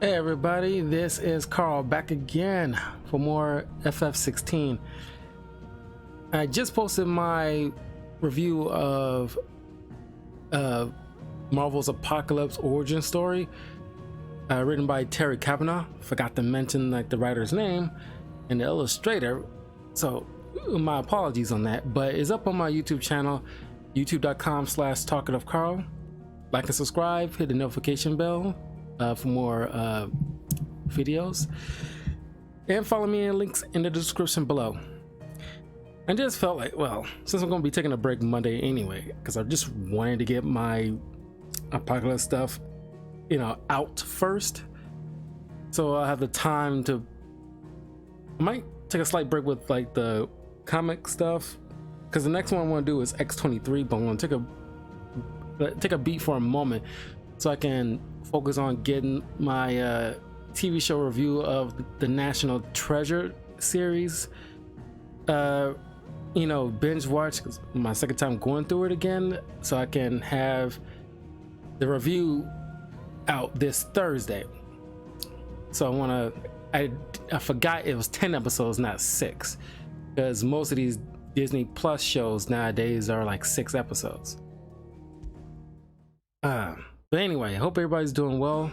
Hey everybody, this is Carl back again for more FF16. I just posted my review of Marvel's Apocalypse origin story, written by Terry Kavanagh. Forgot to mention the writer's name and the illustrator, so my apologies on that. But it's up on my YouTube channel, youtube.com/talkativecarl. Like and subscribe, hit the notification bell for more videos, and follow me in the links in the description below. I just felt like, well, since I'm going to be taking a break Monday anyway, because I just wanted to get my Apocalypse stuff, out first, so I have the time to. I might take a slight break with the comic stuff, because the next one I want to do is X-23, but I want to take a beat for a moment so I can focus on getting my TV show review of the National Treasure series binge watch, because my second time going through it again, so I can have the review out this Thursday. So I forgot it was 10 episodes, not 6, because most of these Disney Plus shows nowadays are like 6 episodes. But anyway, I hope everybody's doing well.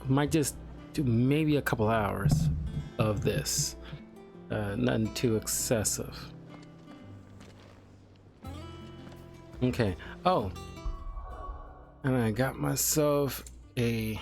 Might just do maybe a couple hours of this. Nothing too excessive. Okay. Oh, and I got myself a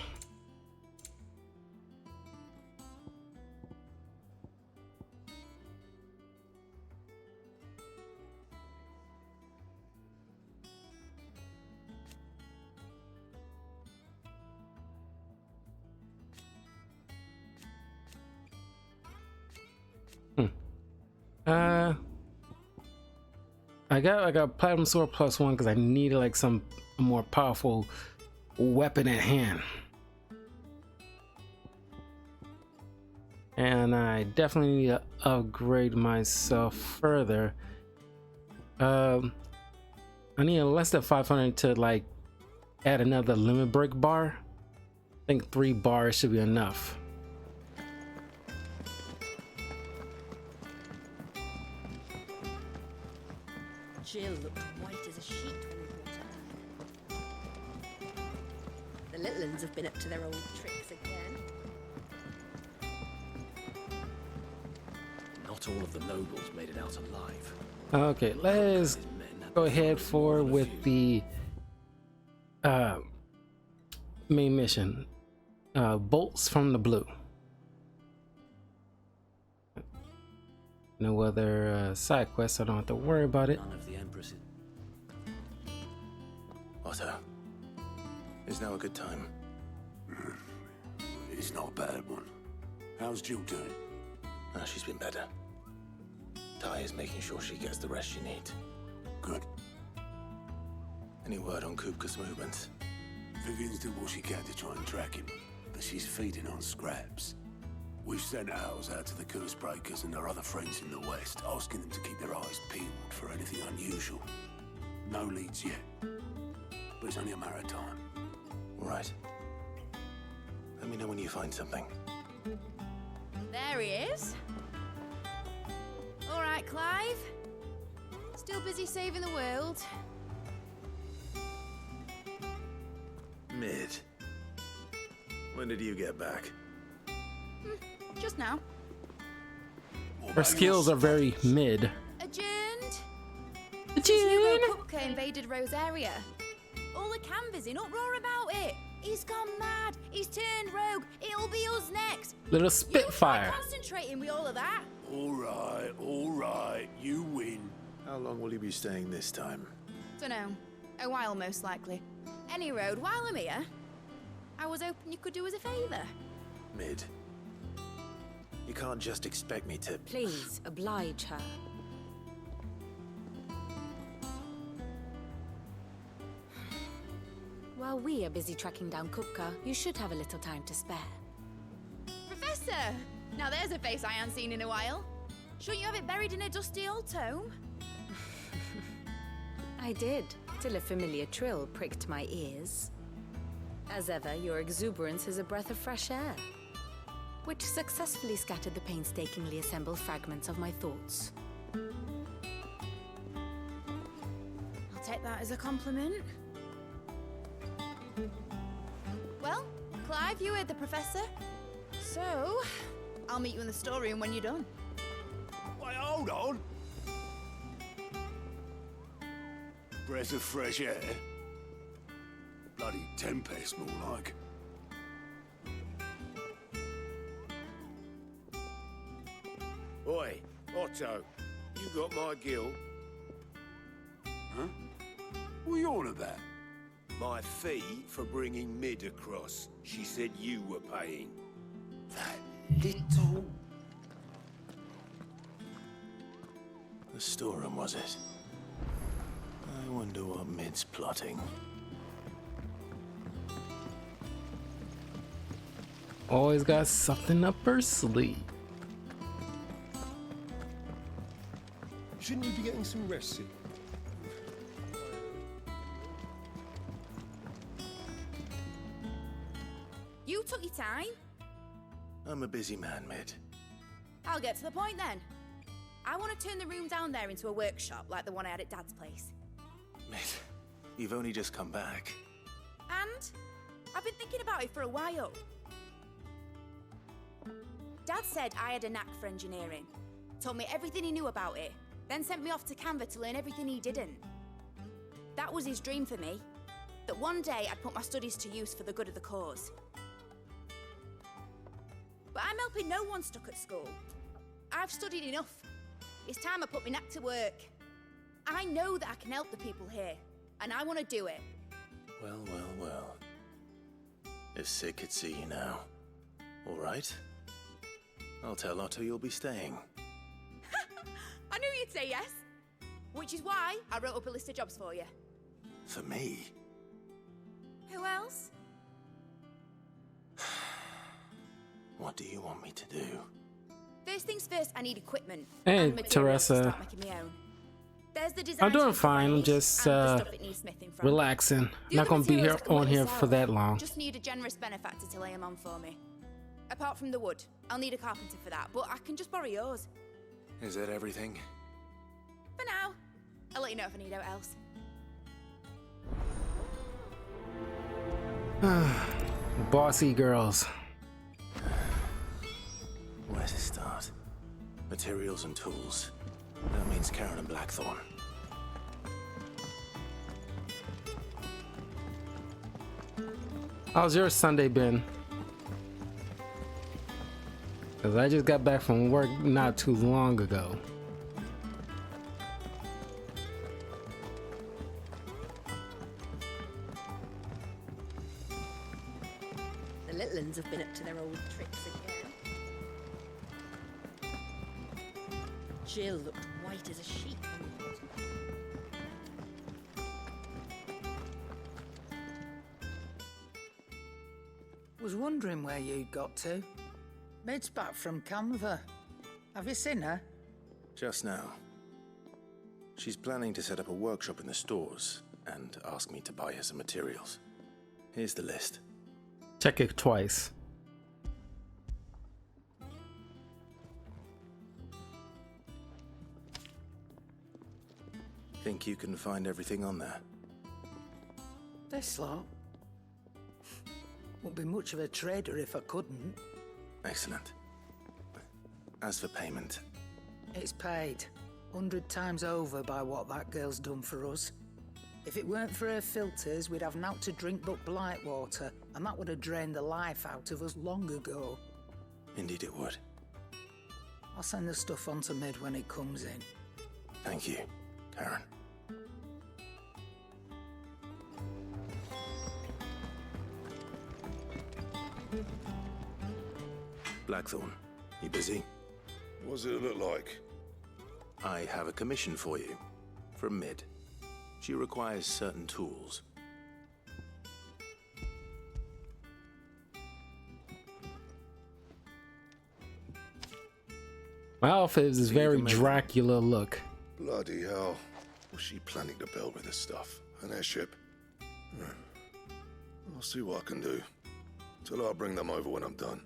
I got Platinum Sword +1 because I needed a more powerful weapon at hand, and I definitely need to upgrade myself further. I need less than 500 to add another limit break bar. I think 3 bars should be enough. Jill looked white as a sheet when we brought her. The little ones have been up to their old tricks again. Not all of the nobles made it out alive. Okay, let's go ahead forward with the main mission. Bolts from the Blue. No other side quests, so I don't have to worry about it. None of the Empress. Otto, is now a good time? It's not a bad one. How's Jill doing? She's been better. Ty is making sure she gets the rest she needs. Good. Any word on Kupka's movements? Vivian's did what she can to try and track him, but she's feeding on scraps. We've sent ours out to the Curse Breakers and their other friends in the West, asking them to keep their eyes peeled for anything unusual. No leads yet, but it's only a matter of time. All right. Let me know when you find something. There he is. All right, Clive. Still busy saving the world. Mid. When did you get back? Just now. Her skills are very mid. Adjourned. Hugo Kupka invaded Rose area. All the canvas in uproar about it. He's gone mad. He's turned rogue. It'll be us next. Little Spitfire. You try concentrating with all of that. All right, you win. How long will you be staying this time? Dunno. A while, most likely. Any road, while I'm here, I was hoping you could do us a favour. Mid. You can't just expect me to... Please, oblige her. While we are busy tracking down Kupka, you should have a little time to spare. Professor! Now there's a face I haven't seen in a while. Shouldn't you have it buried in a dusty old tome? I did, till a familiar trill pricked my ears. As ever, your exuberance is a breath of fresh air, which successfully scattered the painstakingly assembled fragments of my thoughts. I'll take that as a compliment. Well, Clive, you heard the professor. So, I'll meet you in the storeroom when you're done. Wait, hold on. Breath of fresh air. Bloody tempest, more like. Oi, Otto, you got my gill. Huh? What are you on about? My fee for bringing Mid across. She said you were paying. That little... The storeroom, was it? I wonder what Mid's plotting. Always got something up her sleeve. Shouldn't you be getting some rest soon? You took your time. I'm a busy man, Mid. I'll get to the point then. I want to turn the room down there into a workshop like the one I had at Dad's place. Mid, you've only just come back. And I've been thinking about it for a while. Dad said I had a knack for engineering, told me everything he knew about it, then sent me off to Canva to learn everything he didn't. That was his dream for me, that one day I'd put my studies to use for the good of the cause. But I'm helping no one stuck at school. I've studied enough. It's time I put my knack to work. I know that I can help the people here, and I want to do it. Well, well, well. If Sid could see you now. All right. I'll tell Otto you'll be staying. I knew you'd say yes. Which is why I wrote up a list of jobs for you. For me? Who else? What do you want me to do? First things first, I need equipment. Hey, and materials to Teresa. start making my own. There's the design I'm doing sheet for fine. I'm frames just and the stuff it needs smithing from. relaxing. The Not other gonna be here materials I can on work here myself. for that long. Just need a generous benefactor to lay them on for me. Apart from the wood, I'll need a carpenter for that, but I can just borrow yours. Is that everything? For now. I'll let you know if I need out else. Bossy girls. Where to start? Materials and tools. That means Karen and Blackthorn. How's your Sunday been? Cause I just got back from work not too long ago. The little uns have been up to their old tricks again. Jill looked white as a sheet when we got her. Was wondering where you got to. Mid's back from Canva. Have you seen her? Just now. She's planning to set up a workshop in the stores and ask me to buy her some materials. Here's the list. Check it twice. Think you can find everything on there? This lot. Wouldn't be much of a trader if I couldn't. Excellent. As for payment, It's paid 100 times over by what that girl's done for us. If it weren't for her filters, we'd have naught to drink but blight water, and that would have drained the life out of us long ago. indeed it would. I'll send the stuff on to Mid when it comes in. Thank you, Karen. Blackthorn, you busy? What's it look like? I have a commission for you. From Mid. She requires certain tools. My outfit is So you very can make- Dracula look. Bloody hell. What's she planning to build with this stuff? An airship? I'll see what I can do. Tell her I'll bring them over when I'm done.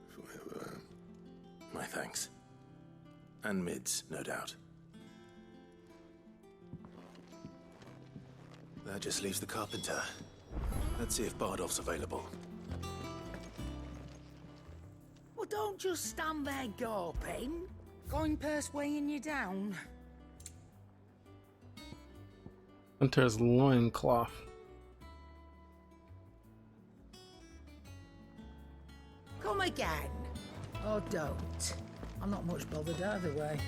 If I ever am. My thanks. And Mids, no doubt. That just leaves the carpenter. Let's see if Bardolph's available. Well, don't just stand there gawping. Going purse weighing you down. Hunter's loincloth. Come again. Or don't. I'm not much bothered either way.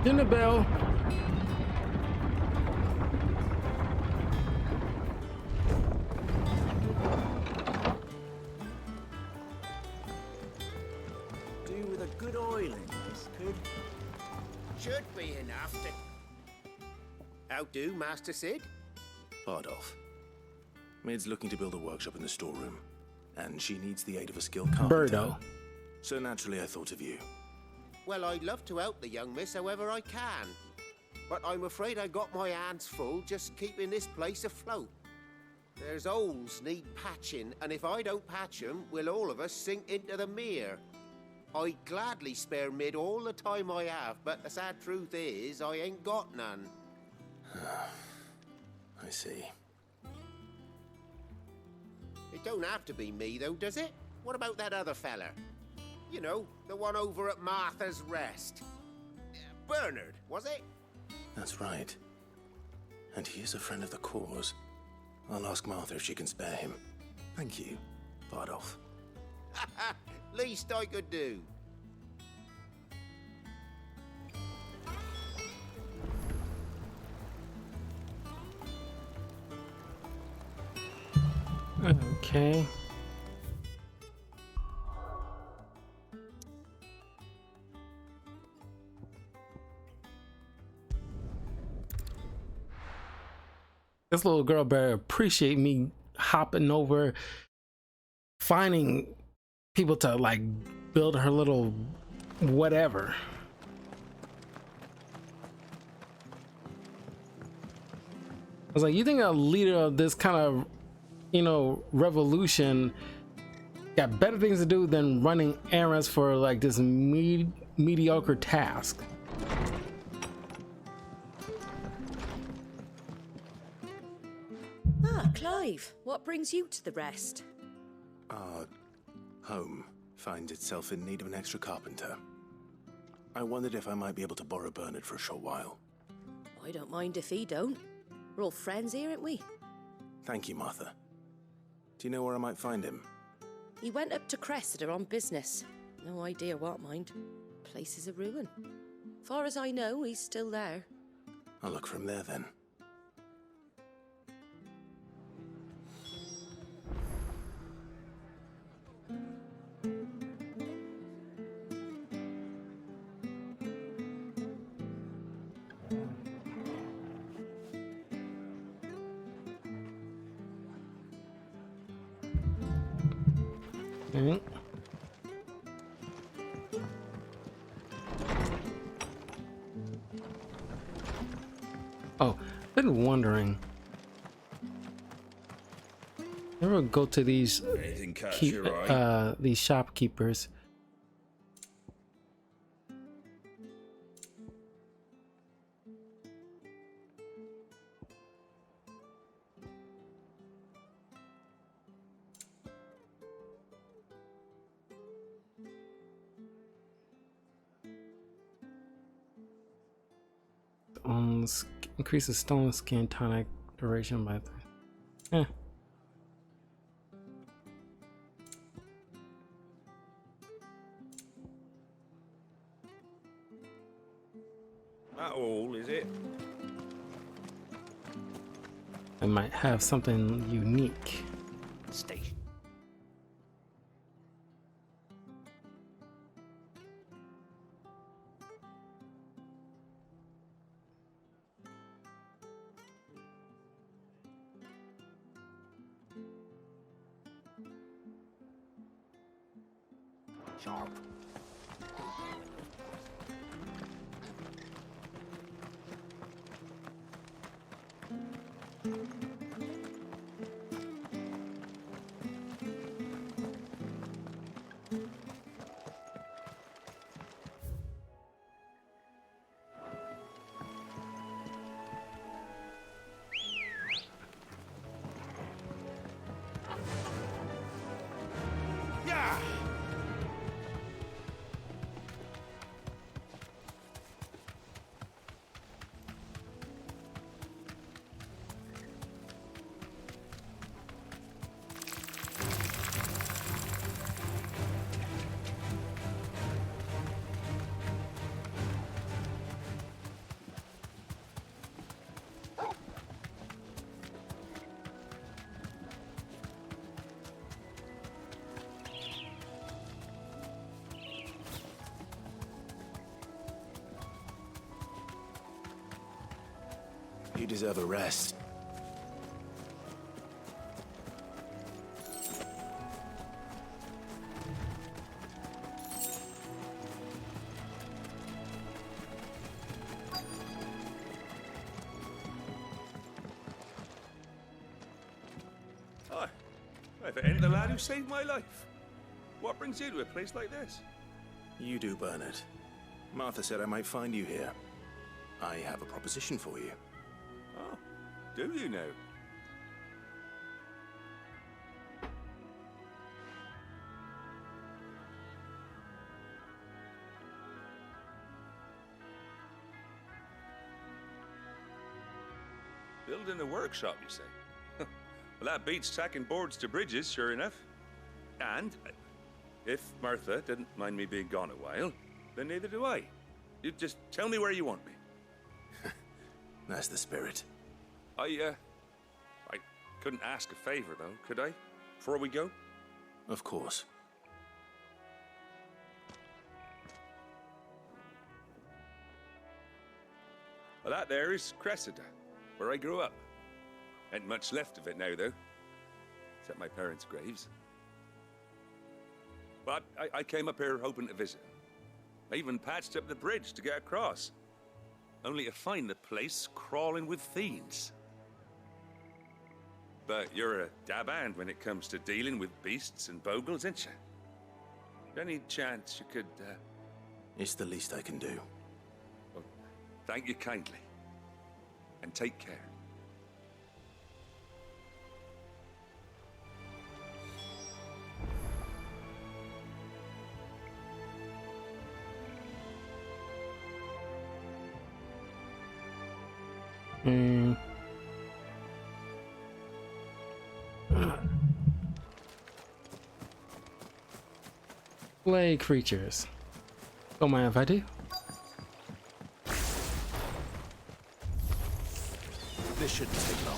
Dinner bell. Do with a good oiling, this could. Should be enough to... How do, Master Sid? Bardolph. Mid's looking to build a workshop in the storeroom, and she needs the aid of a skilled carpenter. Birdo. So naturally I thought of you. Well, I'd love to help the young miss however I can. But I'm afraid I got my hands full just keeping this place afloat. There's holes need patching, and if I don't patch them, will all of us sink into the mere. I'd gladly spare Mid all the time I have, but the sad truth is, I ain't got none. I see. It don't have to be me, though, does it? What about that other fella? You know, the one over at Martha's Rest. Bernard, was it? That's right. And he is a friend of the cause. I'll ask Martha if she can spare him. Thank you, Bardolph. Least I could do. Okay. This little girl better appreciate me hopping over, finding people to like build her little whatever. I was like, you think a leader of this kind of, you know, revolution got better things to do than running errands for like this mediocre task? Ah, Clive, what brings you to the Rest? Our home finds itself in need of an extra carpenter. I wondered if I might be able to borrow Bernard for a short while. I don't mind if he don't. We're all friends here, aren't we? Thank you, Martha. Do you know where I might find him? He went up to Cressida on business. No idea what, mind. Place is a ruin. Far as I know, he's still there. I'll look for him there then. Okay. Oh, I've been wondering. Never go to these these shopkeepers. Increases stone skin tonic duration by 3. That all, is it? I might have something unique. Stay. Sharp. You deserve a rest. Hi. If it ain't the lad who saved my life. What brings you to a place like this? You do, Bernard. Martha said I might find you here. I have a proposition for you. Oh, do you now? Building a workshop, you say? Well, that beats tacking boards to bridges, sure enough. And if Martha didn't mind me being gone a while, then neither do I. You just tell me where you want me. That's the spirit. I couldn't ask a favor, though, could I? Before we go? Of course. Well, that there is Cressida, where I grew up. Ain't much left of it now, though. Except my parents' graves. But I came up here hoping to visit. I even patched up the bridge to get across. Only to find the place crawling with fiends. But you're a dab hand when it comes to dealing with beasts and bogles, ain't you? Any chance you could, It's the least I can do. Well, thank you kindly. And take care. Play creatures. Don't mind if I do. This shouldn't take long.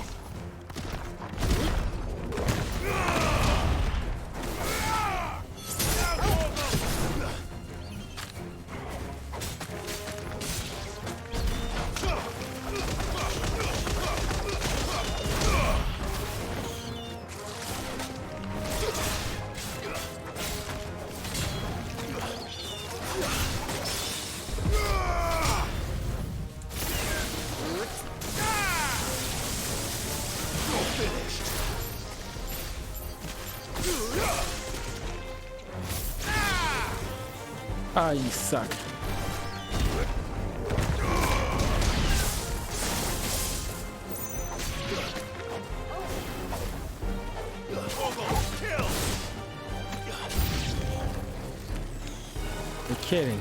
Ah, you suck. You're kidding.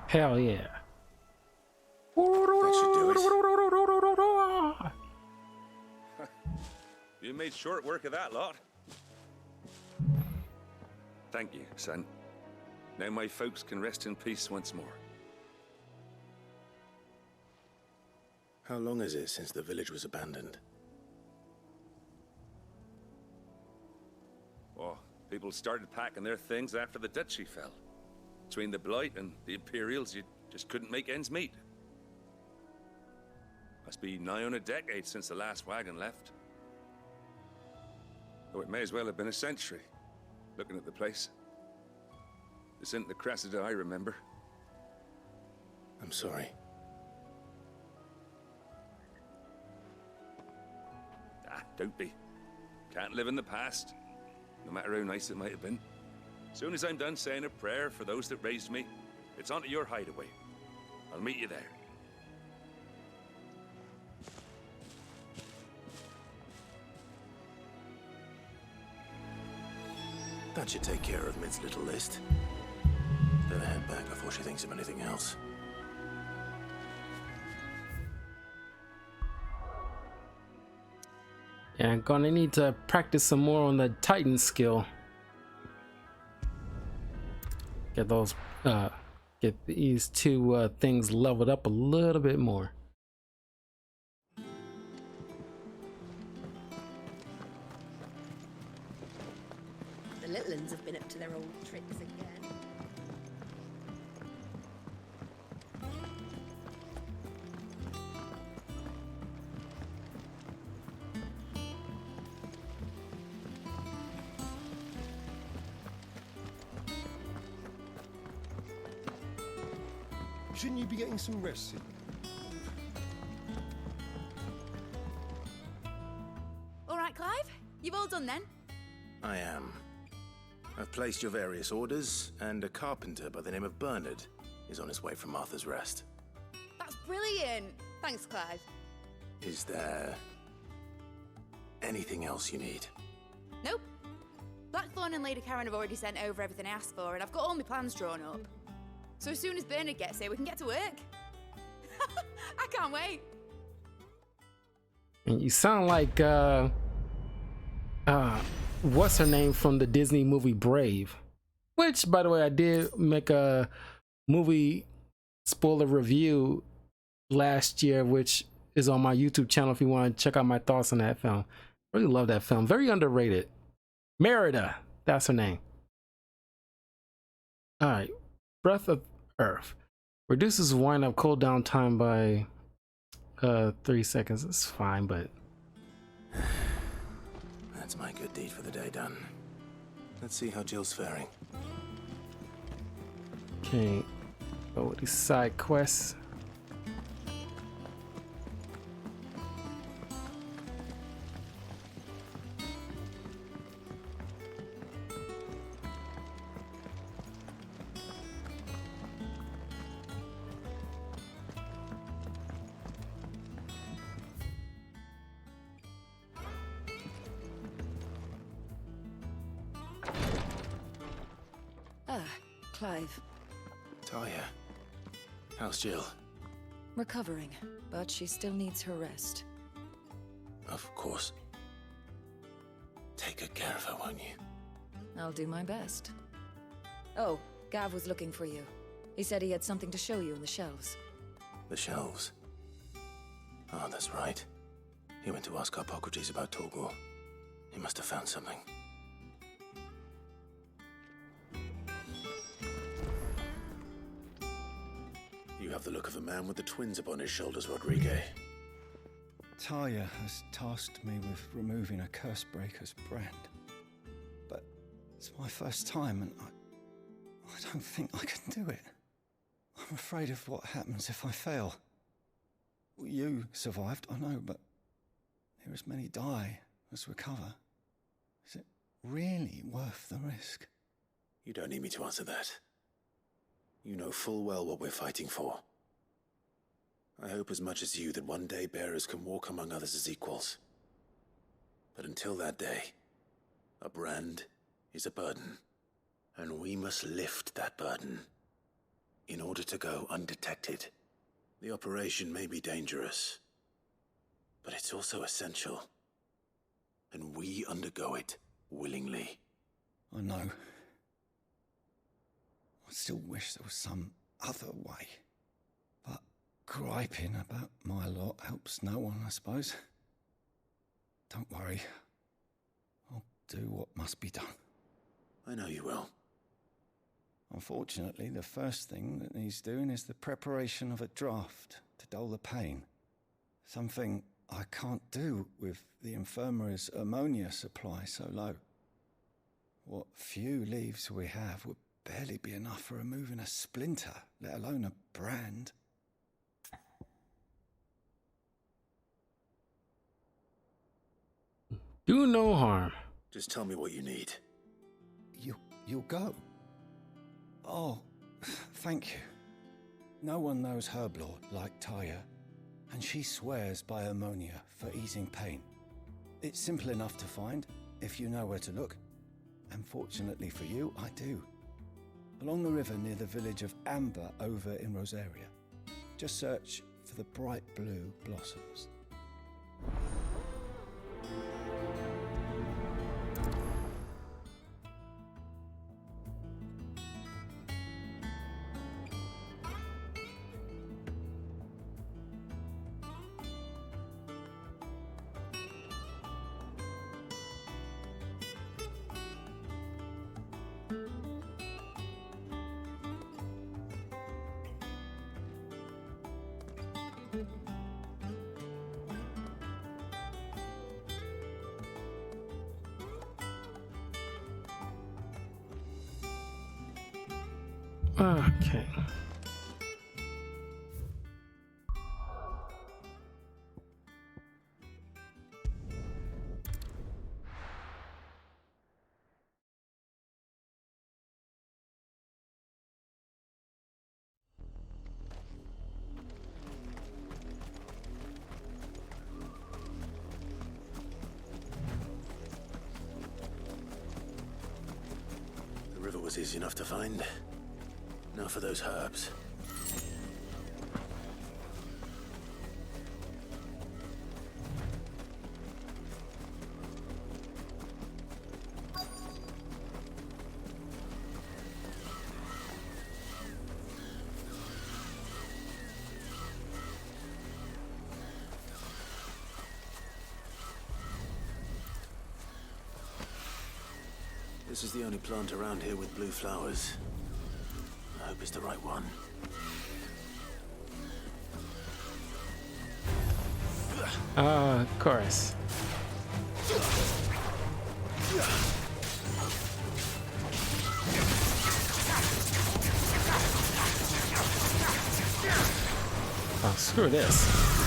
Hell yeah. That should do it. You made short work of that lot. Thank you, son. Now my folks can rest in peace once more. How long is it since the village was abandoned? Oh, people started packing their things after the duchy fell. Between the Blight and the Imperials, you just couldn't make ends meet. Must be nigh on a decade since the last wagon left. Though it may as well have been a century, looking at the place. This isn't the Cressida I remember. I'm sorry. Ah, don't be. Can't live in the past, no matter how nice it might have been. As soon as I'm done saying a prayer for those that raised me, it's onto your hideaway. I'll meet you there. That should take care of Mid's little list. Better head back before she thinks of anything else. Yeah, I'm gonna need to practice some more on the Titan skill. Get those, get these two things leveled up a little bit more. The little uns have been up to their old tricks again. Shouldn't you be getting some rest soon? All right, Clive? You've all done then? I am. I've placed your various orders, and a carpenter by the name of Bernard is on his way from Arthur's Rest. That's brilliant. Thanks, Clive. Is there anything else you need? Nope. Blackthorn and Lady Karen have already sent over everything I asked for, and I've got all my plans drawn up. So as soon as Bernard gets here, we can get to work. I can't wait. And you sound like what's her name from the Disney movie Brave, which, by the way, I did make a movie spoiler review last year, which is on my YouTube channel if you want to check out my thoughts on that film. Really love that film. Very underrated. Merida, that's her name. All right, Breath of Earth reduces wind-up cooldown time by 3 seconds. It's fine, but That's my good deed for the day done. Let's see how Jill's faring. okay. Go with these side quests. Clive. Talia, how's Jill? Recovering, but she still needs her rest. Of course. Take good care of her, won't you? I'll do my best. Oh, Gav was looking for you. He said he had something to show you in the shelves. The shelves. Oh, that's right. He went to ask Harpocrates about Torgor. He must have found something. You have the look of a man with the twins upon his shoulders, Rodrigue. Talia has tasked me with removing a Cursebreaker's brand. But it's my first time, and I don't think I can do it. I'm afraid of what happens if I fail. You survived, I know, but there as many die as recover. Is it really worth the risk? You don't need me to answer that. You know full well what we're fighting for. I hope as much as you that one day bearers can walk among others as equals. But until that day, a brand is a burden, and we must lift that burden in order to go undetected. The operation may be dangerous, but it's also essential, and we undergo it willingly. I know. I still wish there was some other way. But griping about my lot helps no one, I suppose. Don't worry. I'll do what must be done. I know you will. Unfortunately, the first thing that needs doing is the preparation of a draft to dull the pain. Something I can't do with the infirmary's ammonia supply so low. What few leaves we have would barely be enough for removing a splinter, let alone a brand. Do no harm. Just tell me what you need. You'll go? Oh, thank you. No one knows Herblore like Talia, and she swears by ammonia for easing pain. It's simple enough to find, if you know where to look. And fortunately for you, I do. Along the river near the village of Amber over in Rosaria. Just search for the bright blue blossoms. Okay. was easy enough to find. Now for those herbs. This is the only plant around here with blue flowers. I hope it's the right one. Of course. Oh, screw this.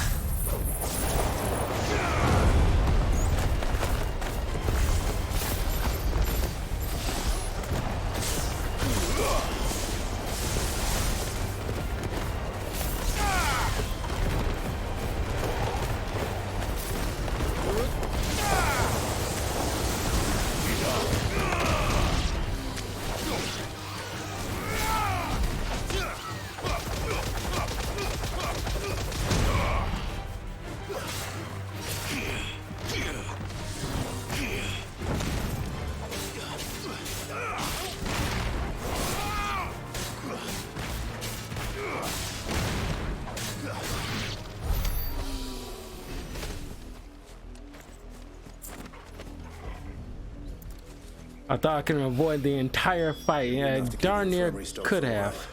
I thought I could avoid the entire fight. Yeah, darn near could have.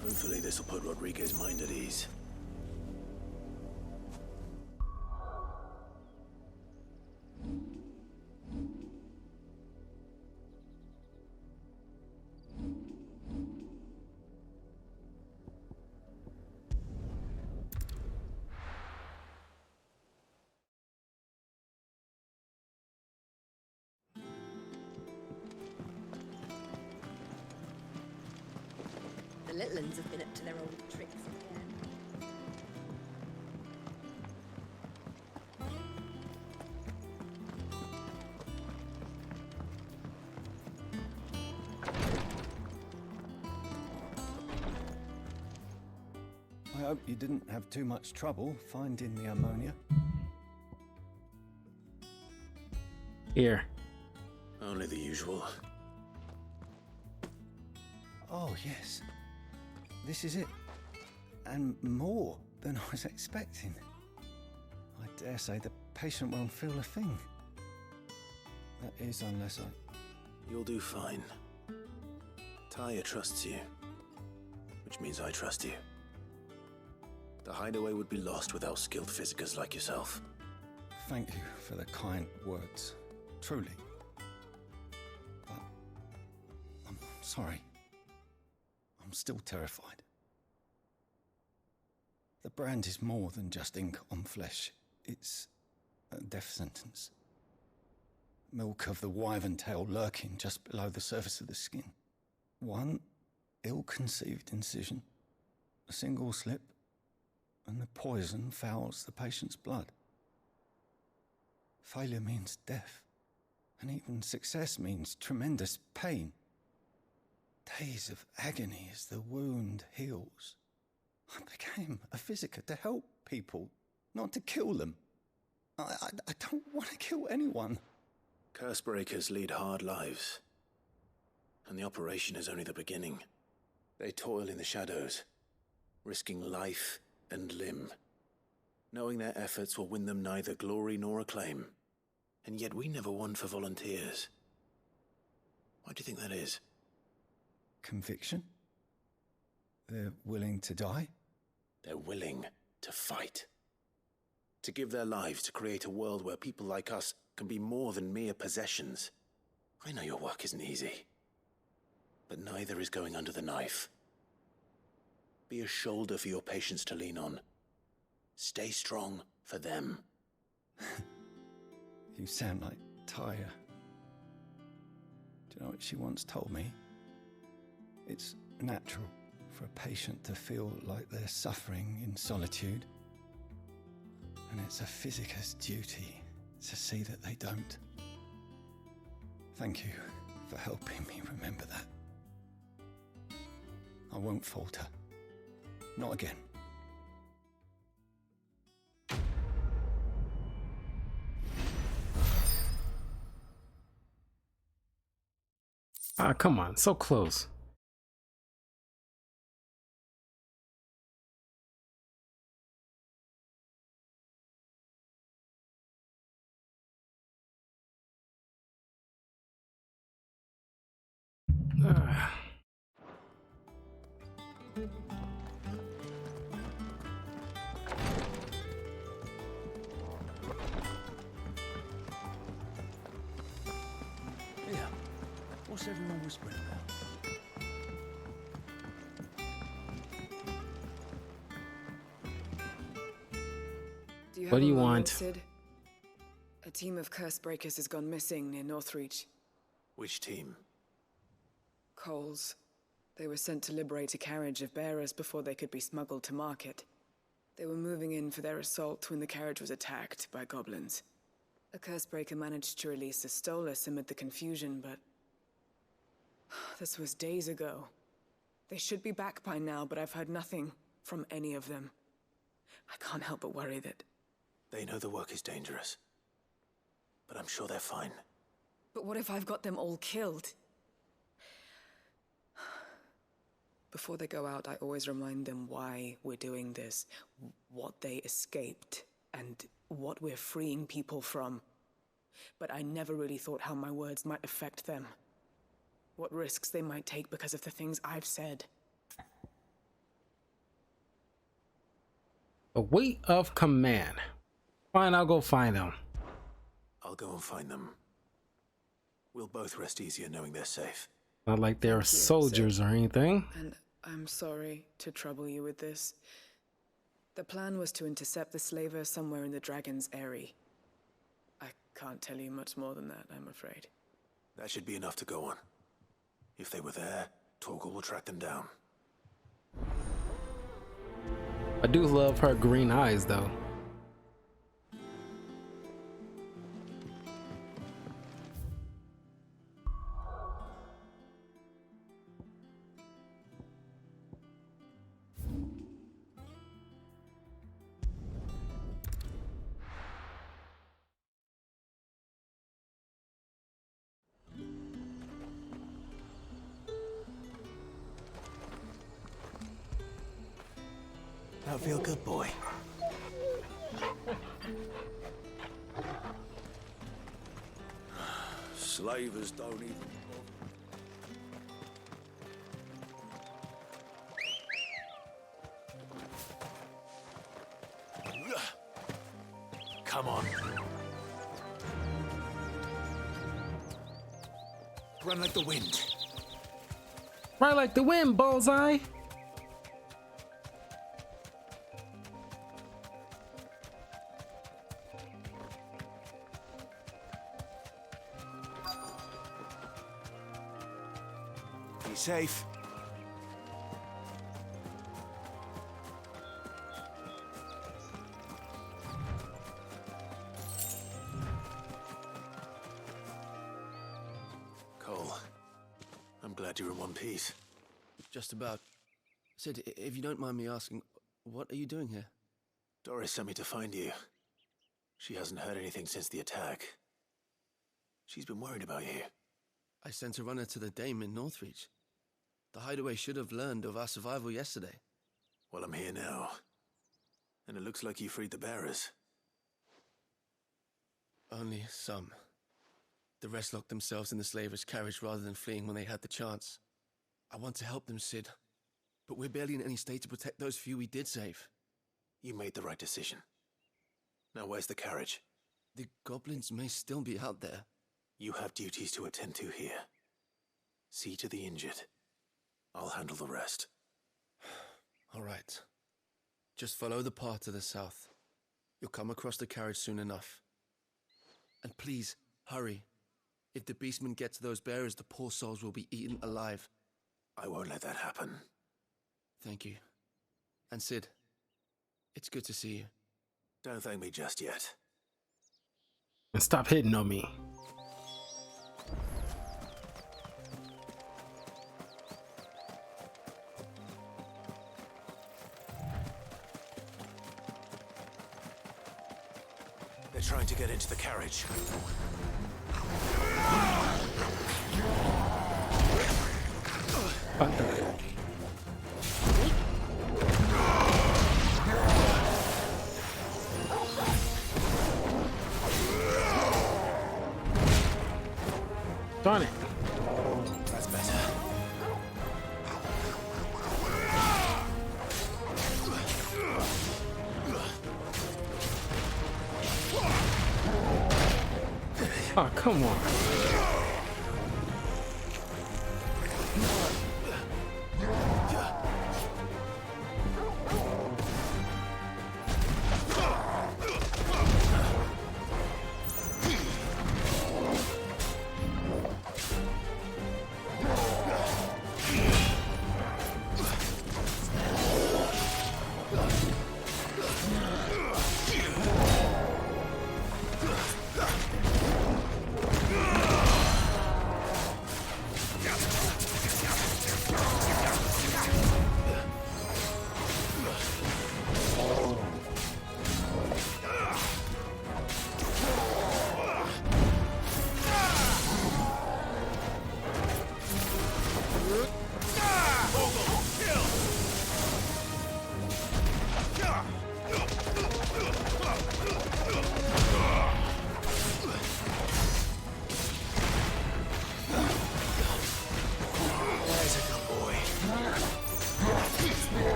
Hopefully this will put Rodriguez's mind at ease. The little uns have been up to their old tricks again. I hope you didn't have too much trouble finding the ammonia. Here. Only the usual. Oh, yes. This is it. And more than I was expecting. I dare say the patient won't feel a thing. That is, unless I... You'll do fine. Tyre trusts you. Which means I trust you. The hideaway would be lost without skilled physicers like yourself. Thank you for the kind words. Truly. But... I'm sorry. I'm still terrified. The brand is more than just ink on flesh. It's a death sentence. Milk of the wyvern tail lurking just below the surface of the skin. One ill-conceived incision, a single slip, and the poison fouls the patient's blood. Failure means death, and even success means tremendous pain. Days of agony as the wound heals. I became a physiker to help people, not to kill them. I don't want to kill anyone. Cursebreakers lead hard lives. And the operation is only the beginning. They toil in the shadows, risking life and limb, knowing their efforts will win them neither glory nor acclaim. And yet we never won for volunteers. Why do you think that is? Conviction? They're willing to die? They're willing to fight. To give their lives to create a world where people like us can be more than mere possessions. I know your work isn't easy. But neither is going under the knife. Be a shoulder for your patients to lean on. Stay strong for them. You sound like Tyre. Do you know what she once told me? It's natural for a patient to feel like they're suffering in solitude. And it's a physiker's duty to see that they don't. Thank you for helping me remember that. I won't falter. Not again. Ah, come on, so close. Ah. Yeah. What's everyone whispering about? What do you want? Sid? A team of curse breakers has gone missing near Northreach. Which team? Coles. They were sent to liberate a carriage of bearers before they could be smuggled to market. They were moving in for their assault when the carriage was attacked by goblins. A curse breaker managed to release a Stolas amid the confusion, but this was days ago. They should be back by now, but I've heard nothing from any of them. I can't help but worry that... They know the work is dangerous, but I'm sure they're fine. But what if I've got them all killed? Before they go out, I always remind them why we're doing this, what they escaped, and what we're freeing people from. But I never really thought how my words might affect them. What risks they might take because of the things I've said. A weight of command. Fine, I'll go find them. I'll go and find them. We'll both rest easier knowing they're safe. Not like they're soldiers or anything. And I'm sorry to trouble you with this. The plan was to intercept the slaver somewhere in the Dragon's Eyrie. I can't tell you much more than that, I'm afraid. That should be enough to go on. If they were there, Torgal will track them down. I do love her green eyes, though. That feel good, boy. Slavers don't even... Come on. Run like the wind. Right like the wind, Bullseye. Be safe. Cole, I'm glad you're in one piece. Just about. Sid, if you don't mind me asking, what are you doing here? Doris sent me to find you. She hasn't heard anything since the attack. She's been worried about you. I sent a runner to the Dame in Northreach. The hideaway should have learned of our survival yesterday. Well, I'm here now. And it looks like you freed the bearers. Only some. The rest locked themselves in the slaver's carriage rather than fleeing when they had the chance. I want to help them, Sid. But we're barely in any state to protect those few we did save. You made the right decision. Now where's the carriage? The goblins may still be out there. You have duties to attend to here. See to the injured. I'll handle the rest. All right. Just follow the path to the south. You'll come across the carriage soon enough. And please, hurry. If the beastmen get to those bearers, the poor souls will be eaten alive. I won't let that happen. Thank you. And Sid, it's good to see you. Don't thank me just yet. And stop hitting on me. They're trying to get into the carriage. Darn it. That's better. Oh, come on.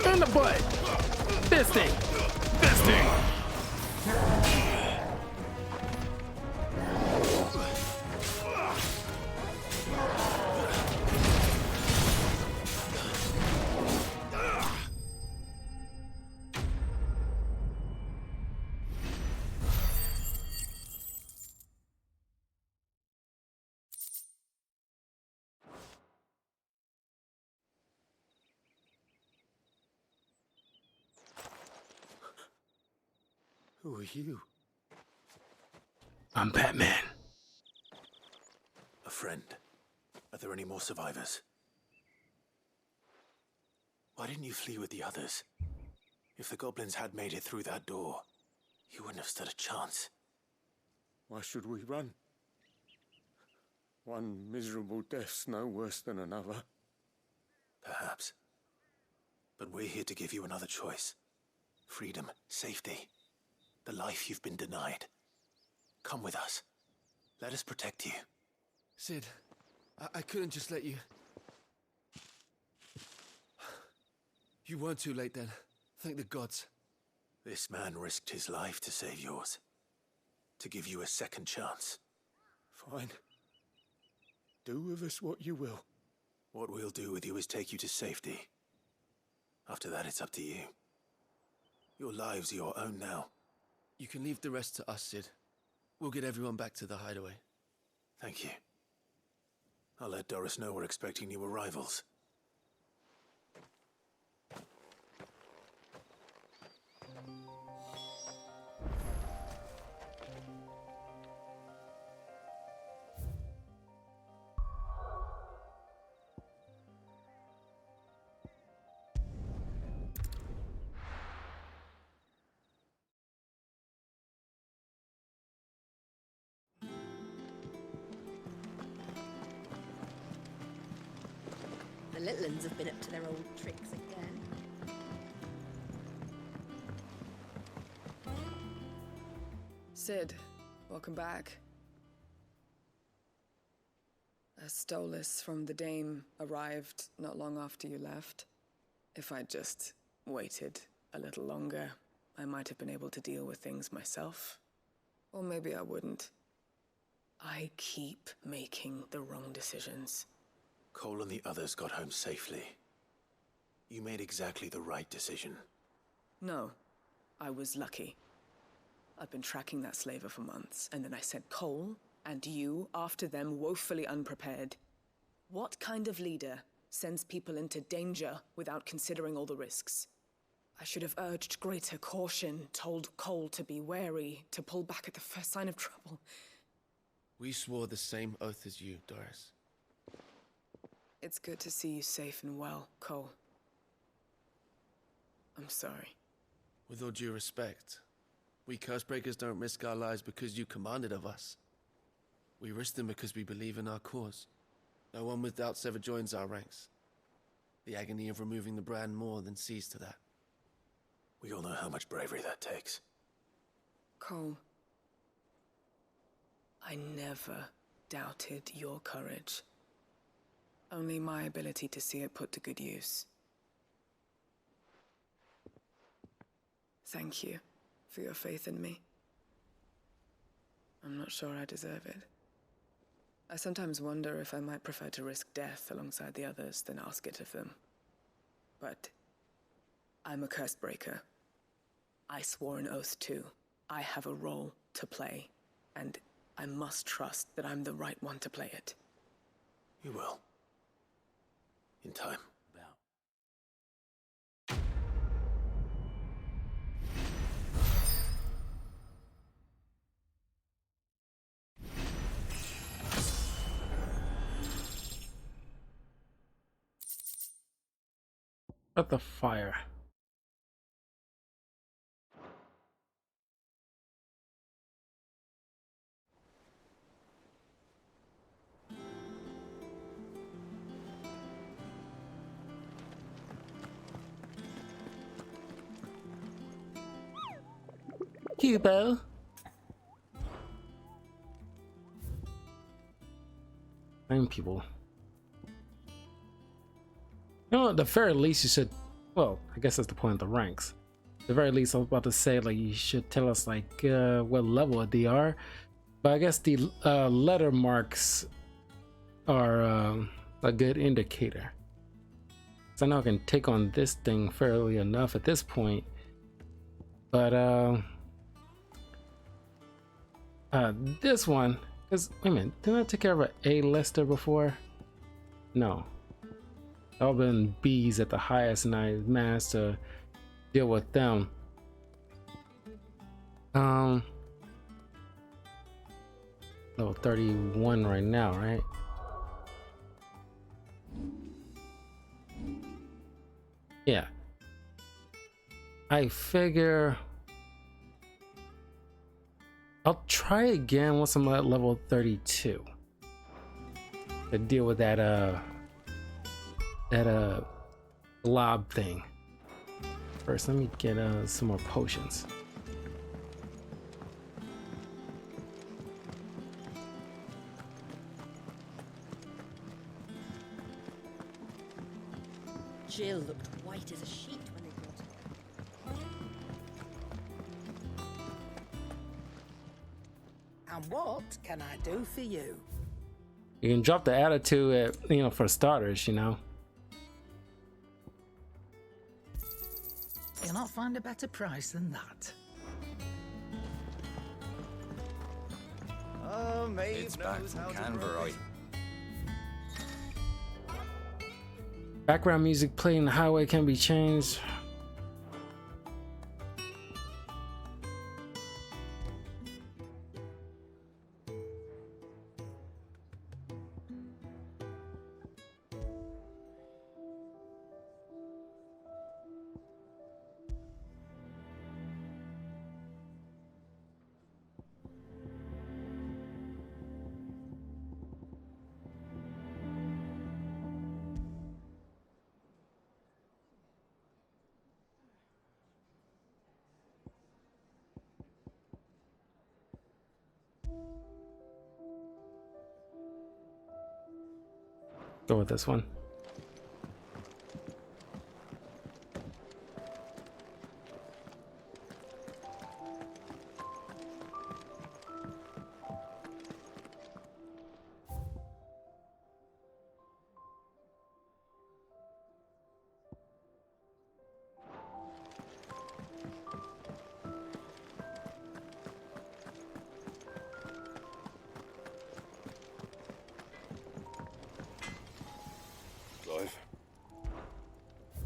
In the butt. This thing. This thing. Who are you? I'm Batman. A friend. Are there any more survivors? Why didn't you flee with the others? If the goblins had made it through that door, you wouldn't have stood a chance. Why should we run? One miserable death's no worse than another. Perhaps. But we're here to give you another choice. Freedom, safety. The life you've been denied. Come with us. Let us protect you. Sid, I couldn't just let you... You weren't too late then. Thank the gods. This man risked his life to save yours. To give you a second chance. Fine. Do with us what you will. What we'll do with you is take you to safety. After that, it's up to you. Your lives are your own now. You can leave the rest to us, Sid. We'll get everyone back to the hideaway. Thank you. I'll let Doris know we're expecting new arrivals. The little uns have been up to their old tricks again. Sid, welcome back. A Stolas from the Dame arrived not long after you left. If I'd just waited a little longer, I might have been able to deal with things myself. Or maybe I wouldn't. I keep making the wrong decisions. Cole and the others got home safely. You made exactly the right decision. No, I was lucky. I've been tracking that slaver for months, and then I sent Cole and you after them, woefully unprepared. What kind of leader sends people into danger without considering all the risks? I should have urged greater caution, told Cole to be wary, to pull back at the first sign of trouble. We swore the same oath as you, Doris. It's good to see you safe and well, Cole. I'm sorry. With all due respect, we Cursebreakers don't risk our lives because you commanded of us. We risk them because we believe in our cause. No one with doubts ever joins our ranks. The agony of removing the brand more than sees to that. We all know how much bravery that takes. Cole, I never doubted your courage. Only my ability to see it put to good use. Thank you for your faith in me. I'm not sure I deserve it. I sometimes wonder if I might prefer to risk death alongside the others than ask it of them. But I'm a Cursebreaker. I swore an oath too. I have a role to play, and I must trust that I'm the right one to play it. You will. In time. At the fire. Hugo. Nine people. You know, at the very least, you should. Well, I guess that's the point of the ranks. At the very least, I was about to say, like, you should tell us, like, what level they are. But I guess the letter marks are a good indicator. So I know I can take on this thing fairly enough at this point. But this one, because wait a minute, didn't I take care of an A-lister before? No. All been B's at the highest, and I managed to deal with them. Level 31 right now, right? Yeah. I figure I'll try again once I'm at level 32 to deal with that blob thing. First, let me get some more potions. Jill looked white as a sheet when they brought her. And what can I do for you? You can drop the attitude at, you know, for starters, you know. You'll not find a better price than that. Oh, Maeve It's back knows from how to Canberra. Background music playing the highway can be changed. Go with this one.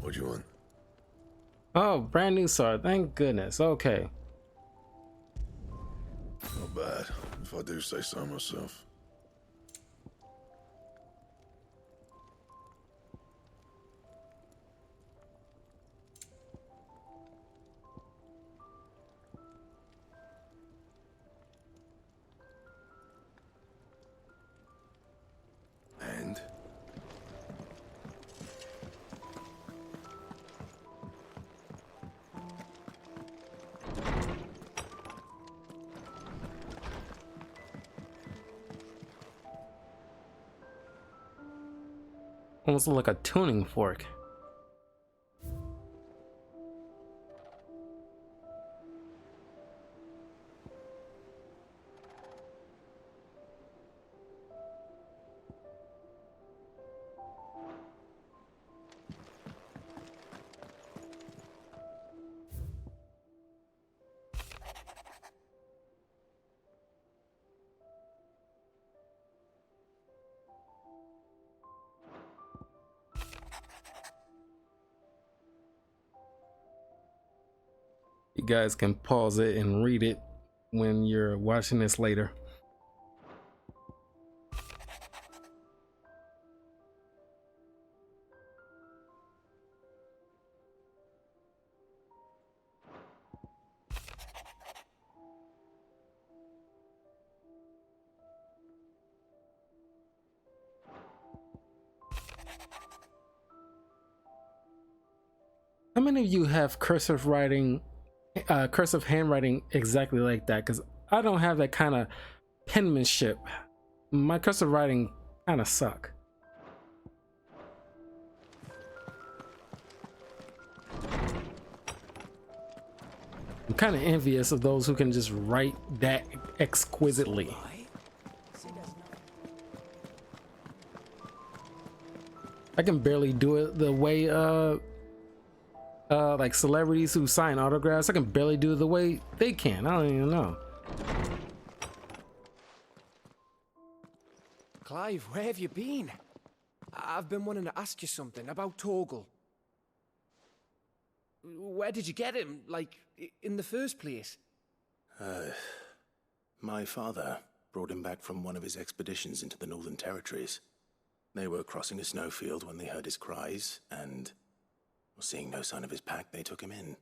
What you want? Oh, brand new sword. Thank goodness. Okay. Not bad, if I do say so myself. And? Almost look like a tuning fork. You guys can pause it and read it when you're watching this later. How many of you have cursive writing, cursive handwriting exactly like that? Because I don't have that kind of penmanship. My cursive writing kind of suck. I'm kind of envious of those who can just write that exquisitely. I can barely do it the way like celebrities who sign autographs. I can barely do it the way they can. I don't even know. Clive, where have you been? I've been wanting to ask you something about Torgal. Where did you get him, like, in the first place? My father brought him back from one of his expeditions into the Northern Territories. They were crossing a snowfield when they heard his cries, and seeing no sign of his pack, they took him in.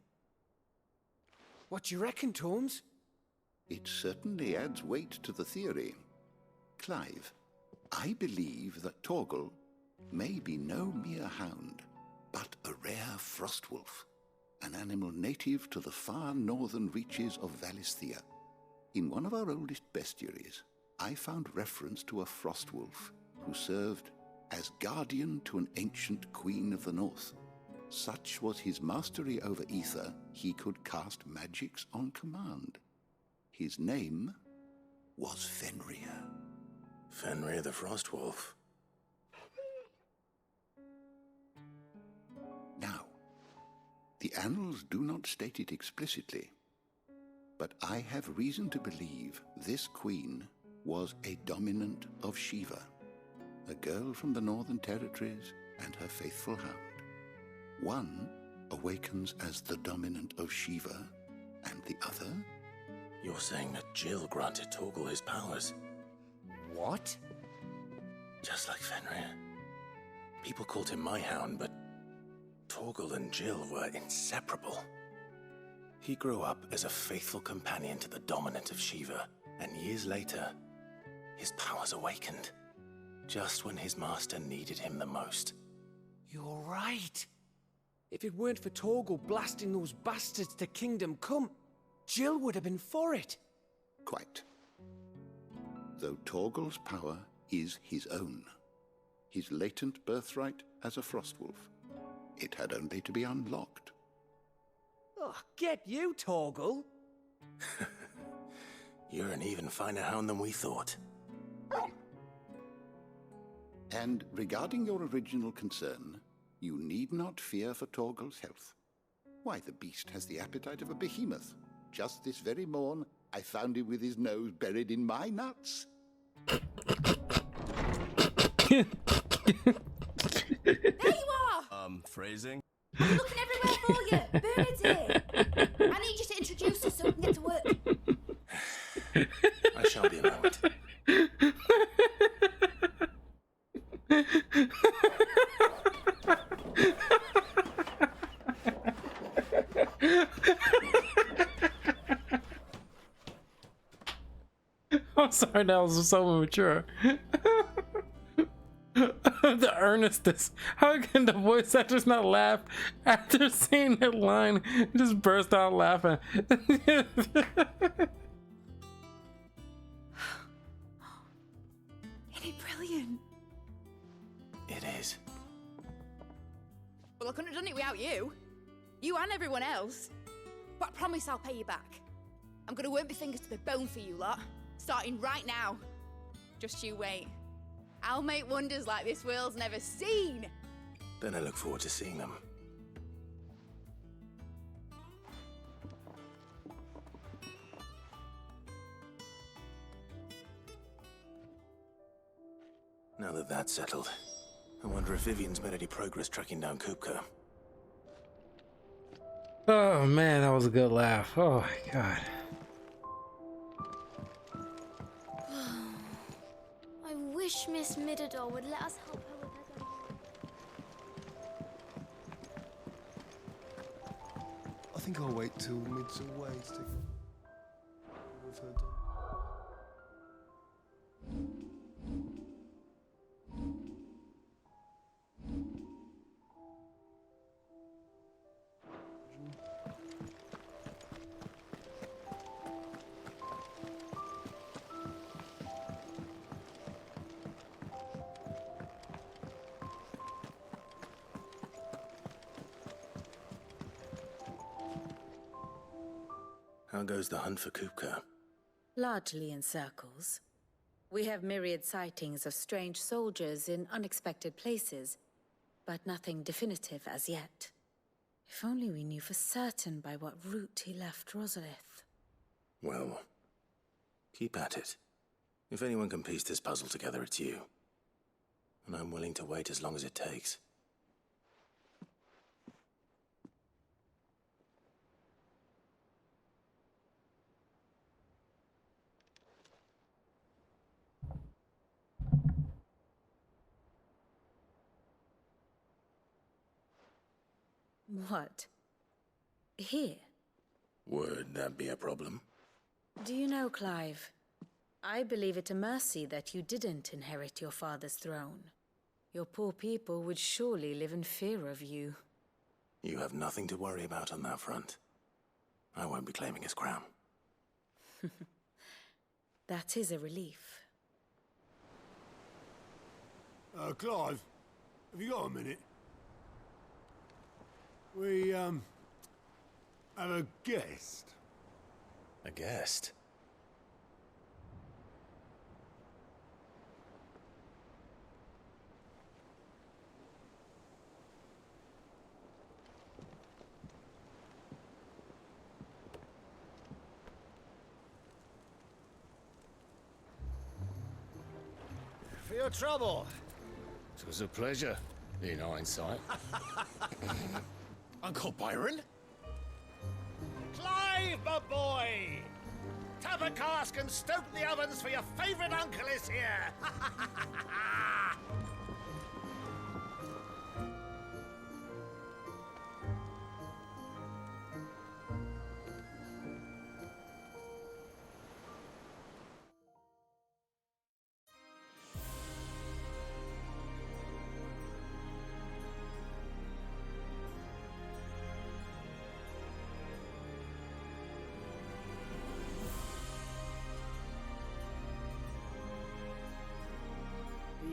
What do you reckon, Torms? It certainly adds weight to the theory. Clive, I believe that Torgal may be no mere hound, but a rare frostwolf, an animal native to the far northern reaches of Valisthea. In one of our oldest bestiaries, I found reference to a frostwolf who served as guardian to an ancient queen of the north. Such was his mastery over ether, he could cast magics on command. His name was Fenrir. Fenrir the Frostwolf. Now, the annals do not state it explicitly, but I have reason to believe this queen was a dominant of Shiva, a girl from the Northern Territories and her faithful hound. One awakens as the dominant of Shiva, and the other? You're saying that Jill granted Torgal his powers? What? Just like Fenrir. People called him my hound, but Torgal and Jill were inseparable. He grew up as a faithful companion to the dominant of Shiva, and years later, his powers awakened, just when his master needed him the most. You're right. If it weren't for Torgal blasting those bastards to Kingdom Come, Jill would have been for it. Quite. though Torgal's power is his own. His latent birthright as a Frostwolf. It had only to be unlocked. Oh, get you, Torgal! You're an even finer hound than we thought. And regarding your original concern, you need not fear for Torgal's health. Why, the beast has the appetite of a behemoth. Just this very morn, I found him with his nose buried in my nuts. There you are! Phrasing? I've been looking everywhere for you. Bernard's here. I need you to introduce us so we can get to work. I shall be a moment. I'm sorry, that was so immature. The earnestness. How can the voice actors not laugh after seeing that line? Just burst out laughing. Ain't it brilliant? It is. Well, I couldn't have done it without you. You and everyone else. But I promise I'll pay you back. I'm gonna work my fingers to the bone for you lot. Starting right now. Just you wait. I'll make wonders like this world's never seen. Then I look forward to seeing them. Now that that's settled, I wonder if Vivian's made any progress tracking down Kupka. Oh man, that was a good laugh. Oh my god. I wish Miss Midador would let us help her with her garden. I think I'll wait till mid's away to take with her done. How goes the hunt for Kupka? Largely in circles. We have myriad sightings of strange soldiers in unexpected places, but nothing definitive as yet. If only we knew for certain by what route he left Rosalith. Well, keep at it. If anyone can piece this puzzle together, it's you. And I'm willing to wait as long as it takes. What? Here? Would that be a problem? Do you know, Clive? I believe it a mercy that you didn't inherit your father's throne. Your poor people would surely live in fear of you. You have nothing to worry about on that front. I won't be claiming his crown. That is a relief. Clive, have you got a minute? We, have a guest. A guest? For your trouble. It was a pleasure, in hindsight. Uncle Byron? Clive, my boy! Tap a cask and stoke the ovens for your favorite uncle is here!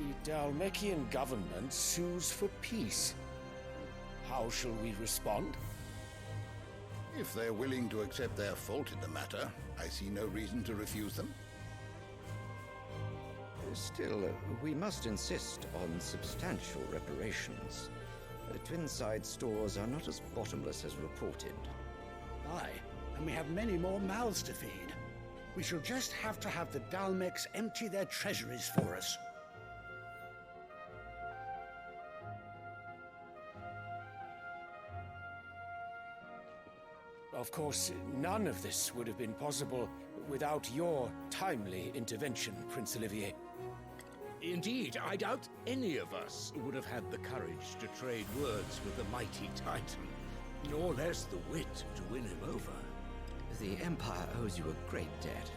The Dhalmekian government sues for peace. How shall we respond? If they're willing to accept their fault in the matter, I see no reason to refuse them. Still, we must insist on substantial reparations. Twinside stores are not as bottomless as reported. Aye, and we have many more mouths to feed. We shall just have to have the Dalmecs empty their treasuries for us. Of course, none of this would have been possible without your timely intervention, Prince Olivier. Indeed, I doubt any of us would have had the courage to trade words with the mighty Titan, nor less the wit to win him over. The Empire owes you a great debt.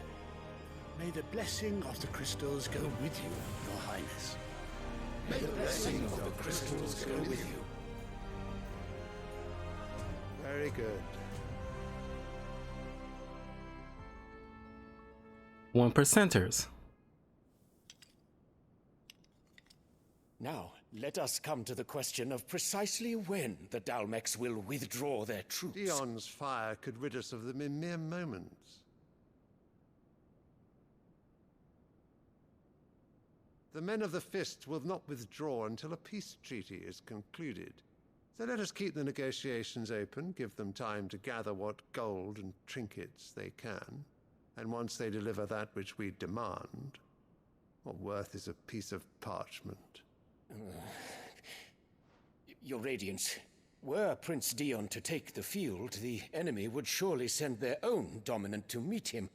May the blessing of the crystals go with you, Your Highness. May the blessing of the crystals go with you. Very good. 1%ers. Now, let us come to the question of precisely when the Dalmecs will withdraw their troops. Dion's fire could rid us of them in mere moments. The men of the Fist will not withdraw until a peace treaty is concluded. So let us keep the negotiations open, give them time to gather what gold and trinkets they can, and once they deliver that which we demand, what worth is a piece of parchment? Your Radiance, were Prince Dion to take the field, the enemy would surely send their own dominant to meet him.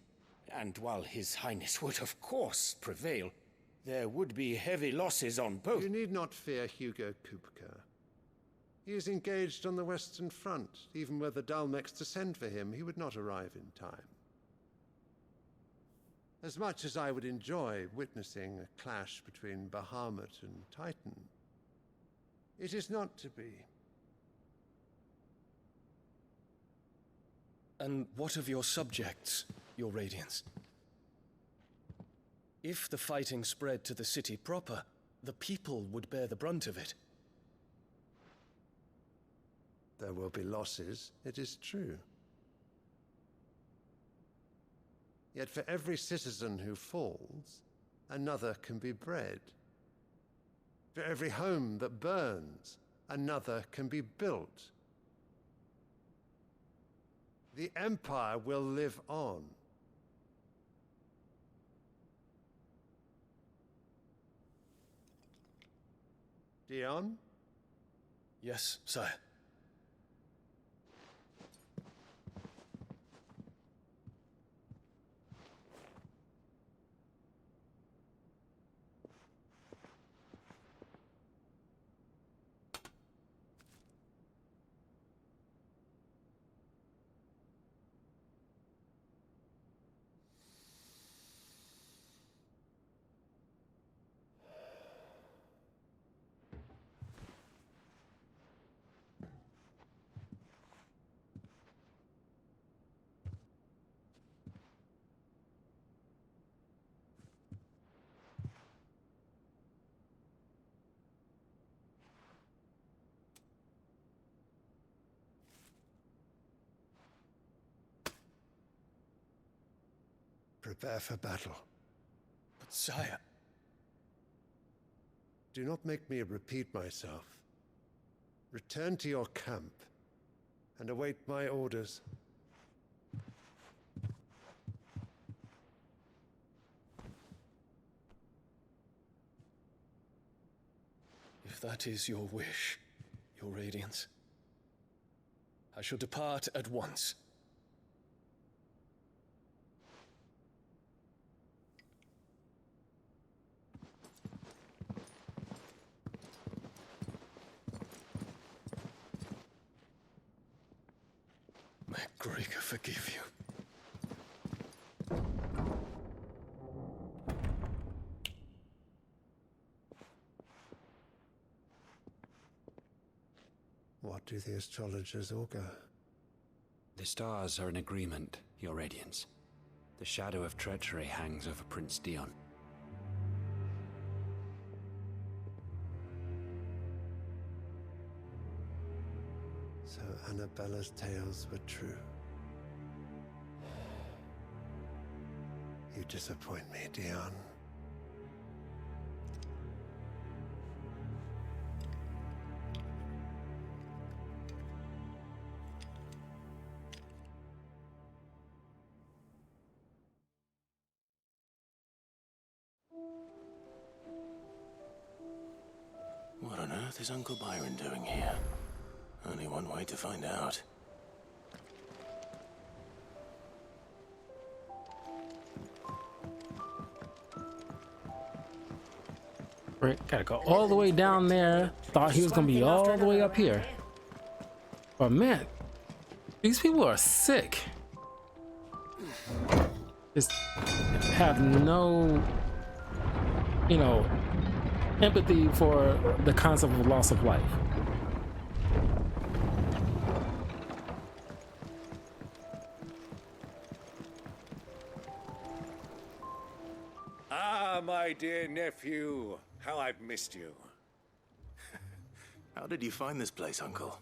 And while His Highness would of course prevail, there would be heavy losses on both. You need not fear Hugo Kupka. He is engaged on the Western Front. Even were the Dalmecs to send for him, he would not arrive in time. As much as I would enjoy witnessing a clash between Bahamut and Titan, it is not to be. And what of your subjects, Your Radiance? If the fighting spread to the city proper, the people would bear the brunt of it. There will be losses, it is true. Yet for every citizen who falls, another can be bred. For every home that burns, another can be built. The Empire will live on. Dion? Yes, sire. Prepare for battle. But sire... Do not make me repeat myself. Return to your camp and await my orders. If that is your wish, Your Radiance, I shall depart at once. May Greager forgive you. What do the astrologers augur? The stars are in agreement, Your Radiance. The shadow of treachery hangs over Prince Dion. So Annabella's tales were true. You disappoint me, Dion. What on earth is Uncle Byron doing here? Only one way to find out. Right, gotta go all the way down there. Thought he was gonna be all the way up here. But man, these people are sick. Just have no, empathy for the concept of loss of life. Ah, my dear nephew. How I've missed you. How did you find this place, Uncle?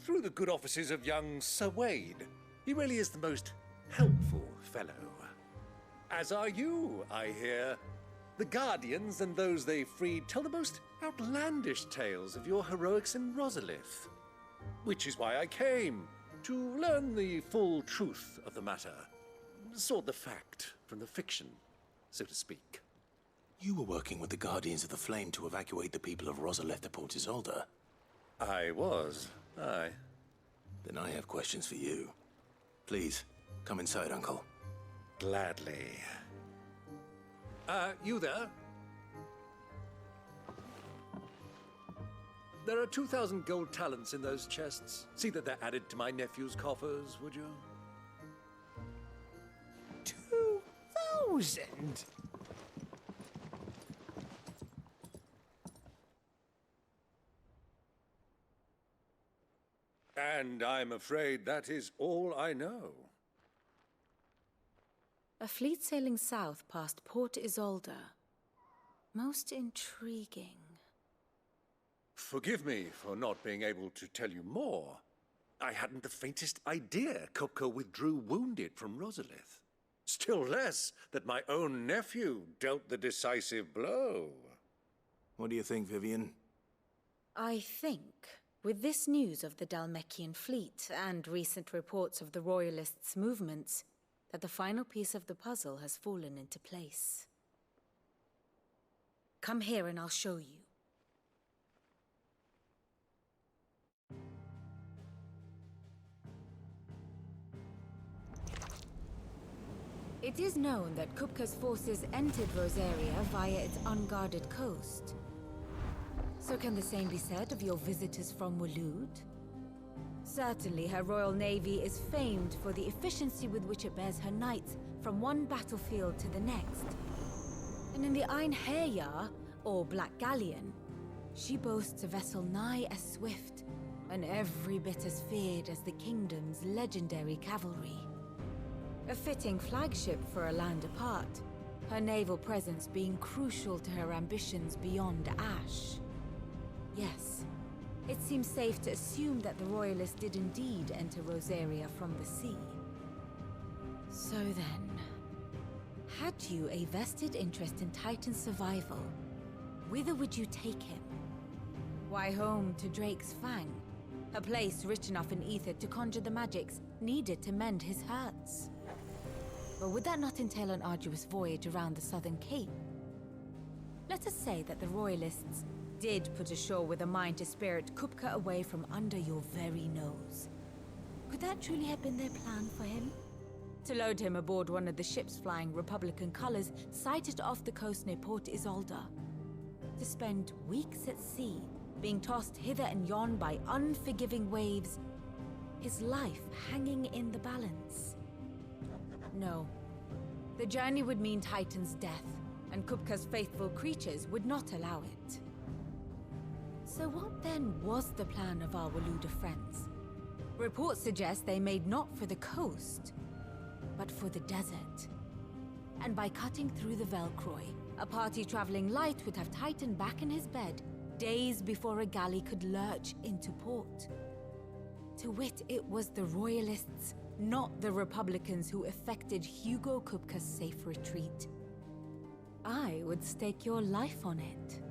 Through the good offices of young Sir Wade. He really is the most helpful fellow. As are you, I hear. The Guardians and those they freed tell the most outlandish tales of your heroics in Rosalith. Which is why I came, to learn the full truth of the matter. Sort the fact from the fiction, so to speak. You were working with the Guardians of the Flame to evacuate the people of Rosalith to Port Isolde. I was, aye. Then I have questions for you. Please, come inside, Uncle. Gladly. You there? There are 2,000 gold talents in those chests. See that they're added to my nephew's coffers, would you? 2,000? And I'm afraid that is all I know. A fleet sailing south past Port Isolde. Most intriguing. Forgive me for not being able to tell you more. I hadn't the faintest idea Kupka withdrew wounded from Rosalith. Still less that my own nephew dealt the decisive blow. What do you think, Vivian? I think, with this news of the Dhalmekian fleet and recent reports of the Royalists' movements, that the final piece of the puzzle has fallen into place. Come here and I'll show you. It is known that Kupka's forces entered Rosaria via its unguarded coast. So can the same be said of your visitors from Waloed? Certainly, her Royal Navy is famed for the efficiency with which it bears her knights from one battlefield to the next. And in the Einherjar, or Black Galleon, she boasts a vessel nigh as swift and every bit as feared as the kingdom's legendary cavalry. A fitting flagship for a land apart, her naval presence being crucial to her ambitions beyond Ash. Yes. It seems safe to assume that the Royalists did indeed enter Rosaria from the sea. So then, had you a vested interest in Titan's survival, whither would you take him? Why, home to Drake's Fang, a place rich enough in ether to conjure the magics needed to mend his hurts. But would that not entail an arduous voyage around the southern cape? Let us say that the Royalists did put ashore with a mind to spirit Kupka away from under your very nose. Could that truly have been their plan for him? To load him aboard one of the ships flying Republican colors sighted off the coast near Port Isolde. To spend weeks at sea, being tossed hither and yon by unforgiving waves, his life hanging in the balance. No. The journey would mean Titan's death, and Kupka's faithful creatures would not allow it. So what then was the plan of our Waloed friends? Reports suggest they made not for the coast, but for the desert. And by cutting through the Velcroy, a party traveling light would have Titan back in his bed days before a galley could lurch into port. To wit, it was the Royalists, not the Republicans, who effected Hugo Kupka's safe retreat. I would stake your life on it.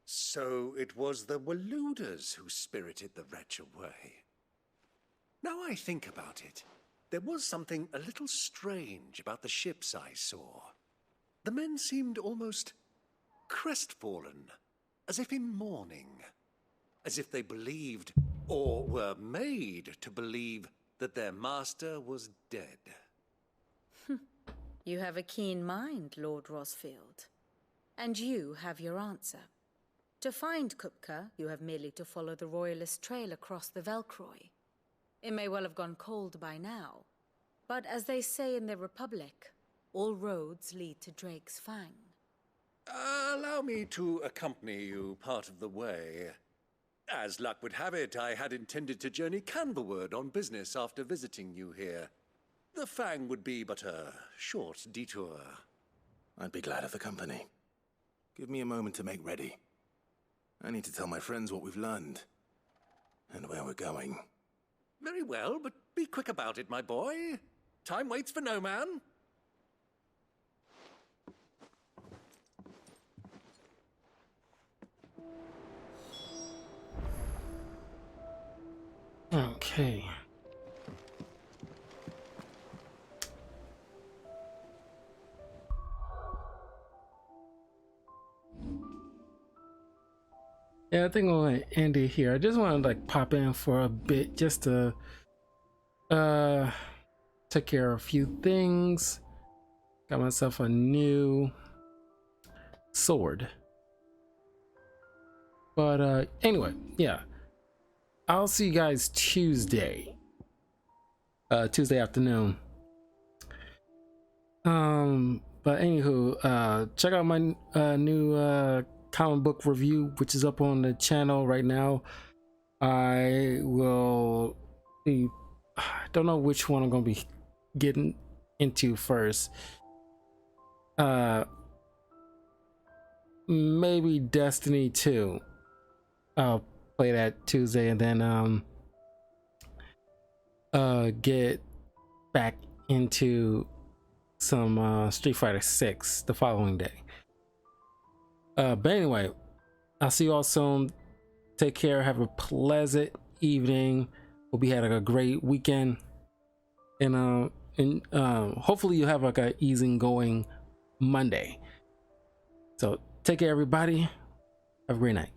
So it was the Waluders who spirited the wretch away. Now I think about it, there was something a little strange about the ships I saw. The men seemed almost crestfallen, as if in mourning, as if they believed, or were made to believe, that their master was dead. You have a keen mind, Lord Rosfield. And you have your answer. To find Kupka, you have merely to follow the Royalist trail across the Velcroy. It may well have gone cold by now, but as they say in the Republic, all roads lead to Drake's Fang. Allow me to accompany you part of the way. As luck would have it, I had intended to journey Canverward on business after visiting you here. The Fang would be but a short detour. I'd be glad of the company. Give me a moment to make ready. I need to tell my friends what we've learned, and where we're going. Very well, but be quick about it, my boy. Time waits for no man. Okay. Yeah, I think I'm gonna end it here. I just want to like pop in for a bit just to take care of a few things. Got myself a new sword. But anyway, yeah. I'll see you guys Tuesday. Tuesday afternoon. But anywho, check out my new comic book review, which is up on the channel right now. I will be, I don't know which one I'm gonna be getting into first. Maybe Destiny 2. I'll play that Tuesday and then get back into some Street Fighter 6 the following day. But anyway, I'll see you all soon. Take care. Have a pleasant evening. Hope you had like a great weekend, and hopefully you have like a easygoing Monday. So take care, everybody. Have a great night.